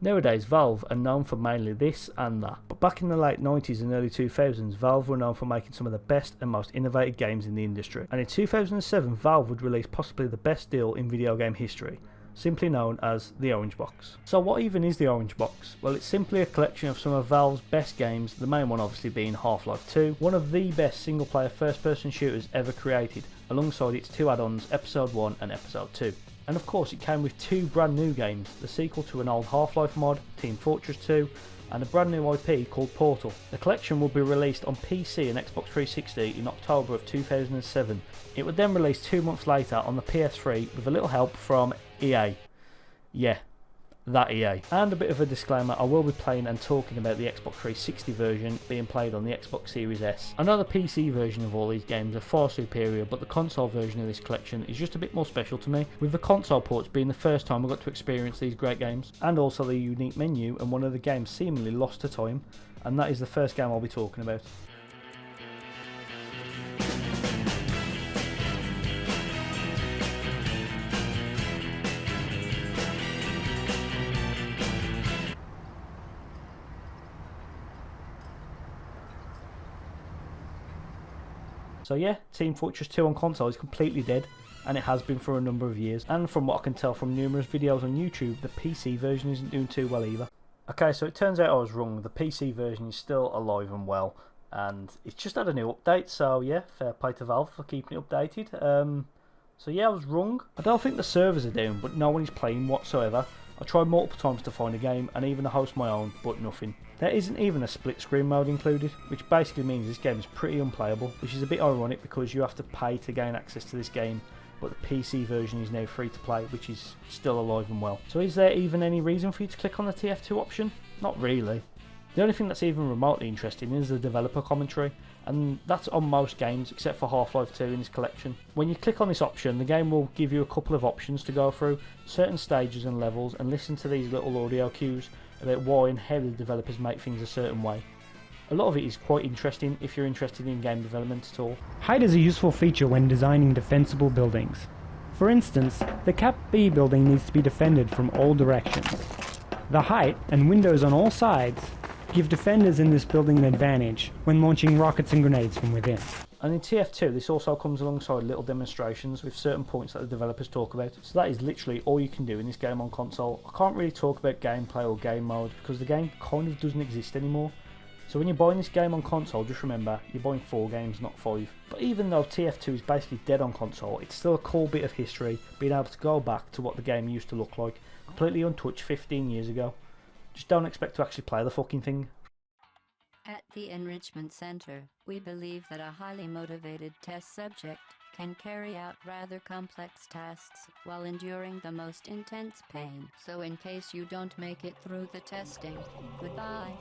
Nowadays, Valve are known for mainly this and that, but back in the late 90s and early 2000s, Valve were known for making some of the best and most innovative games in the industry. And in 2007, Valve would release possibly the best deal in video game history, simply known as the Orange Box. So what even is the Orange Box? Well, it's simply a collection of some of Valve's best games, the main one obviously being Half-Life 2, one of the best single-player first-person shooters ever created, alongside its two add-ons, Episode 1 and Episode 2. And of course it came with two brand new games, the sequel to an old Half-Life mod, Team Fortress 2, and a brand new IP called Portal. The collection will be released on PC and Xbox 360 in October of 2007. It would then release 2 months later on the PS3 with a little help from EA. Yeah, that EA. And a bit of a disclaimer, I will be playing and talking about the Xbox 360 version being played on the Xbox Series S. I know the PC version of all these games are far superior, but the console version of this collection is just a bit more special to me, with the console ports being the first time I got to experience these great games, and also the unique menu and one of the games seemingly lost to time, and that is the first game I'll be talking about. So yeah, Team Fortress 2 on console is completely dead, and it has been for a number of years, and from what I can tell from numerous videos on YouTube, the PC version isn't doing too well either. Okay, so it turns out I was wrong, the PC version is still alive and well, and it's just had a new update, so yeah, fair play to Valve for keeping it updated. So yeah, I was wrong. I don't think the servers are down, but no one is playing whatsoever. I tried multiple times to find a game and even to host my own, but nothing. There isn't even a split screen mode included, which basically means this game is pretty unplayable, which is a bit ironic because you have to pay to gain access to this game, but the PC version is now free to play, which is still alive and well. So is there even any reason for you to click on the TF2 option? Not really. The only thing that's even remotely interesting is the developer commentary, and that's on most games except for Half-Life 2 in this collection. When you click on this option, the game will give you a couple of options to go through, certain stages and levels, and listen to these little audio cues about why and how the developers make things a certain way. A lot of it is quite interesting if you're interested in game development at all. Height is a useful feature when designing defensible buildings. For instance, the Cap B building needs to be defended from all directions. The height and windows on all sides give defenders in this building an advantage when launching rockets and grenades from within. And in TF2 this also comes alongside little demonstrations with certain points that the developers talk about, so that is literally all you can do in this game on console. I can't really talk about gameplay or game mode because the game kind of doesn't exist anymore. So when you're buying this game on console, just remember you're buying 4 games, not 5. But even though TF2 is basically dead on console, it's still a cool bit of history, being able to go back to what the game used to look like, completely untouched 15 years ago. Just don't expect to actually play the fucking thing. At the Enrichment Center, we believe that a highly motivated test subject can carry out rather complex tasks while enduring the most intense pain. So in case you don't make it through the testing, goodbye.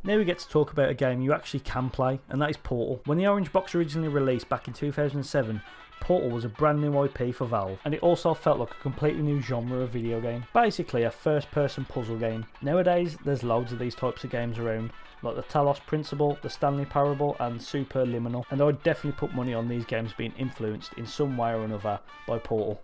Now we get to talk about a game you actually can play, and that is Portal. When the Orange Box originally released back in 2007, Portal was a brand new IP for Valve, and it also felt like a completely new genre of video game. Basically a first-person puzzle game. Nowadays there's loads of these types of games around, like the Talos Principle, the Stanley Parable and Superliminal, and I'd definitely put money on these games being influenced in some way or another by Portal.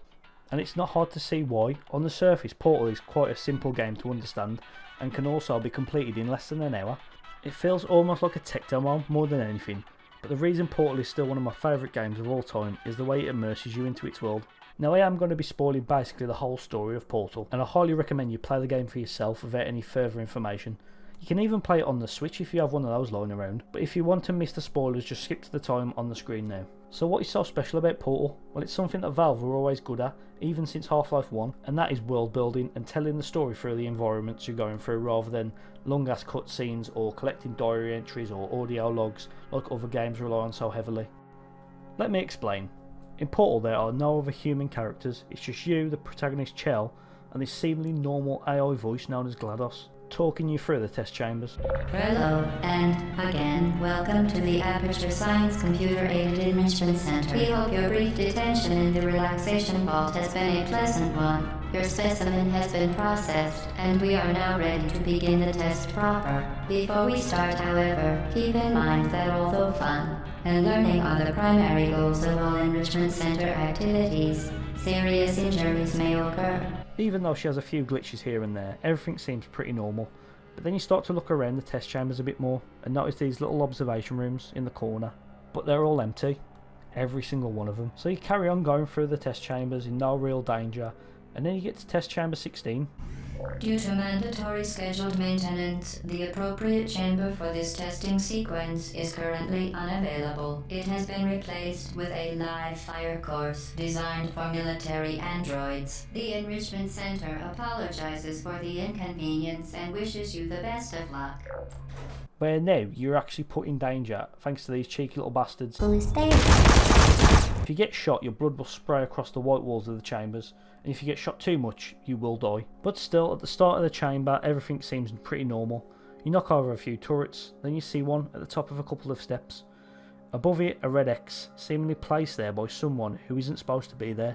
And it's not hard to see why. On the surface, Portal is quite a simple game to understand and can also be completed in less than an hour. It feels almost like a tech demo more than anything, but the reason Portal is still one of my favourite games of all time is the way it immerses you into its world. Now I am going to be spoiling basically the whole story of Portal, and I highly recommend you play the game for yourself without any further information. You can even play it on the Switch if you have one of those lying around, but if you want to miss the spoilers, just skip to the time on the screen now. So what is so special about Portal? Well, it's something that Valve were always good at, even since Half-Life 1, and that is world building and telling the story through the environments you're going through rather than long ass cutscenes or collecting diary entries or audio logs like other games rely on so heavily. Let me explain. In Portal there are no other human characters, it's just you, the protagonist Chell, and this seemingly normal AI voice known as GLaDOS, talking you through the test chambers. Hello, and again, welcome to the Aperture Science Computer-Aided Enrichment Center. We hope your brief detention in the relaxation vault has been a pleasant one. Your specimen has been processed, and we are now ready to begin the test proper. Before we start, however, keep in mind that although fun and learning are the primary goals of all Enrichment Center activities, Serious injuries may occur. Even though she has a few glitches here and there, everything seems pretty normal. But then you start to look around the test chambers a bit more and notice these little observation rooms in the corner. But they're all empty. Every single one of them. So you carry on going through the test chambers in no real danger, and then you get to test chamber 16. Due to mandatory scheduled maintenance, the appropriate chamber for this testing sequence is currently unavailable. It has been replaced with a live fire course designed for military androids. The Enrichment Center apologizes for the inconvenience and wishes you the best of luck. Where now you're actually put in danger thanks to these cheeky little bastards. Who's there? If you get shot, your blood will spray across the white walls of the chambers, and if you get shot too much, you will die. But still, at the start of the chamber, everything seems pretty normal. You knock over a few turrets, then you see one at the top of a couple of steps. Above it, a red X, seemingly placed there by someone who isn't supposed to be there.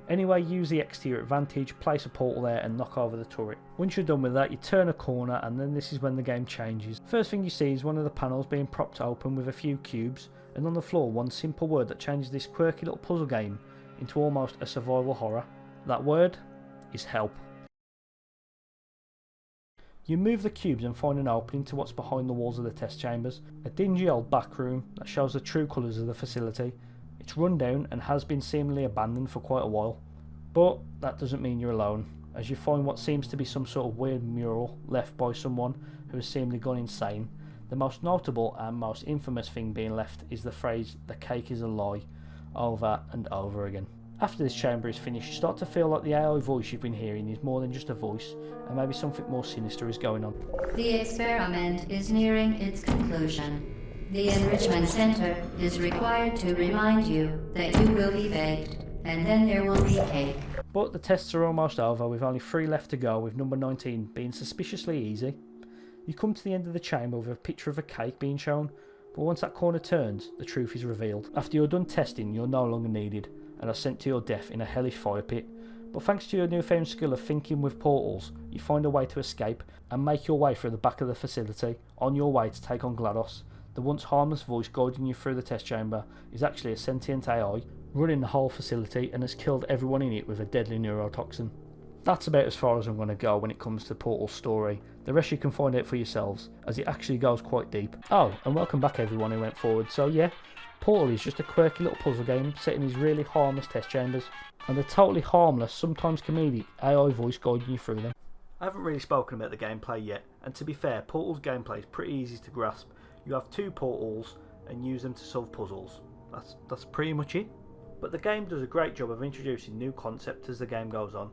Anyway, use the X to your advantage, place a portal there and knock over the turret. Once you're done with that, you turn a corner and then this is when the game changes. First thing you see is one of the panels being propped open with a few cubes, and on the floor one simple word that changes this quirky little puzzle game into almost a survival horror. That word is help. You move the cubes and find an opening to what's behind the walls of the test chambers, a dingy old back room that shows the true colours of the facility. It's run down and has been seemingly abandoned for quite a while. But that doesn't mean you're alone, as you find what seems to be some sort of weird mural left by someone who has seemingly gone insane. The most notable and most infamous thing being left is the phrase, "the cake is a lie," over and over again. After this chamber is finished, you start to feel like the AI voice you've been hearing is more than just a voice, and maybe something more sinister is going on. The experiment is nearing its conclusion. The Enrichment Center is required to remind you that you will be baked, and then there will be cake. But the tests are almost over, with only 3 left to go, with number 19 being suspiciously easy. You come to the end of the chamber with a picture of a cake being shown, but once that corner turns, the truth is revealed. After you're done testing, you're no longer needed, and are sent to your death in a hellish fire pit. But thanks to your newfound skill of thinking with portals, you find a way to escape, and make your way through the back of the facility, on your way to take on GLaDOS. The once harmless voice guiding you through the test chamber is actually a sentient AI, running the whole facility, and has killed everyone in it with a deadly neurotoxin. That's about as far as I'm going to go when it comes to Portal's story. The rest you can find out for yourselves, as it actually goes quite deep. Oh, and welcome back everyone who went forward. So yeah, Portal is just a quirky little puzzle game set in these really harmless test chambers, and a totally harmless, sometimes comedic AI voice guiding you through them. I haven't really spoken about the gameplay yet, and to be fair, Portal's gameplay is pretty easy to grasp. You have 2 portals and use them to solve puzzles. That's pretty much it. But the game does a great job of introducing new concepts as the game goes on.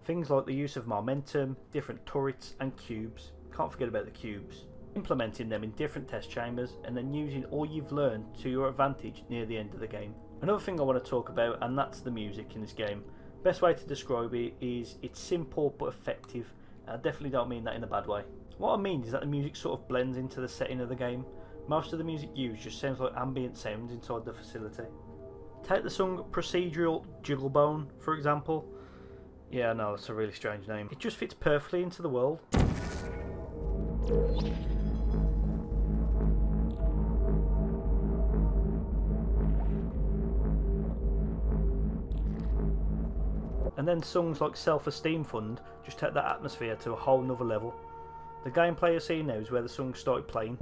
Things like the use of momentum, different turrets and cubes, can't forget about the cubes, implementing them in different test chambers and then using all you've learned to your advantage near the end of the game. Another thing I want to talk about, and that's the music in this game. Best way to describe it is it's simple but effective, and I definitely don't mean that in a bad way. What I mean is that the music sort of blends into the setting of the game. Most of the music used just sounds like ambient sounds inside the facility. Take the song Procedural Jigglebone for example. Yeah, I know, that's a really strange name. It just fits perfectly into the world. And then songs like Self-Esteem Fund just take that atmosphere to a whole nother level. The gameplay you're seeing now is where the song started playing.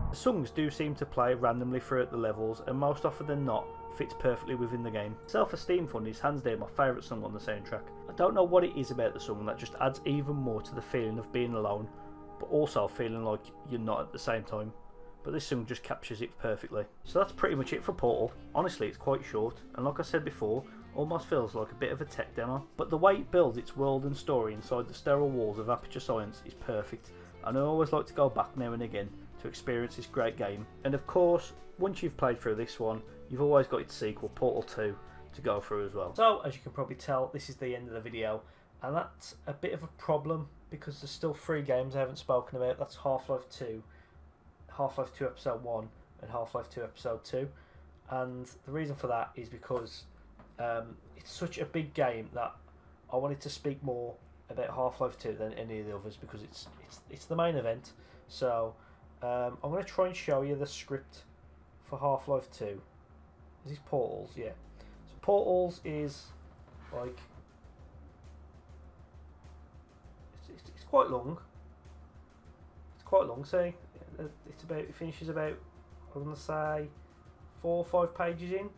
The songs do seem to play randomly throughout the levels, and most often than not fits perfectly within the game. Self-Esteem Fund is hands down my favourite song on the soundtrack. I don't know what it is about the song that just adds even more to the feeling of being alone, but also feeling like you're not at the same time. But this song just captures it perfectly. So that's pretty much it for Portal. Honestly, it's quite short, and like I said before, almost feels like a bit of a tech demo. But the way it builds its world and story inside the sterile walls of Aperture Science is perfect, and I always like to go back now and again to experience this great game. And of course, once you've played through this one, you've always got its sequel, Portal 2, to go through as well. So, as you can probably tell, this is the end of the video. and that's a bit of a problem because there's still 3 games I haven't spoken about. That's Half-Life 2, Half-Life 2 Episode 1 and Half-Life 2 Episode 2, and the reason for that is because it's such a big game that I wanted to speak more about Half-Life 2 than any of the others because it's the main event. So I'm going to try and show you the script for Half-Life 2. Is this Portals? Yeah. So Portals is like it's quite long. It's quite long. See, it finishes about, I'm going to say 4 or 5 pages in.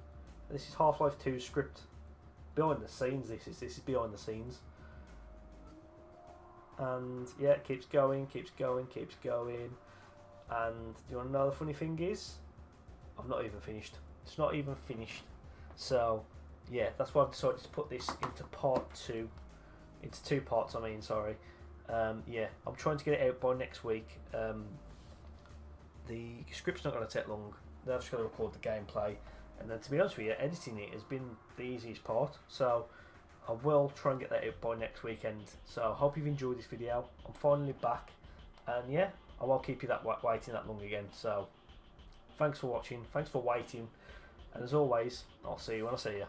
This is Half-Life 2 script. Behind the scenes, this is behind the scenes. And yeah, it keeps going. And do you want to know the funny thing is? I've not even finished. It's not even finished. So yeah, that's why I've decided to put this into part 2. Into 2 parts, I mean, sorry. Yeah, I'm trying to get it out by next week. The script's not going to take long. They're just going to record the gameplay. And then, to be honest with you, editing it has been the easiest part. So I will try and get that out by next weekend. So I hope you've enjoyed this video. I'm finally back. And yeah, I won't keep you waiting that long again. So thanks for watching. Thanks for waiting. And as always, I'll see you when I see you.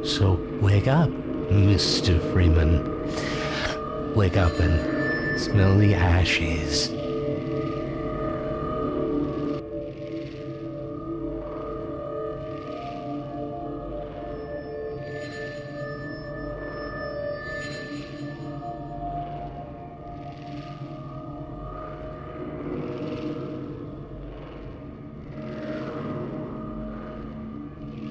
So wake up, Mr. Freeman. Wake up and smell the ashes.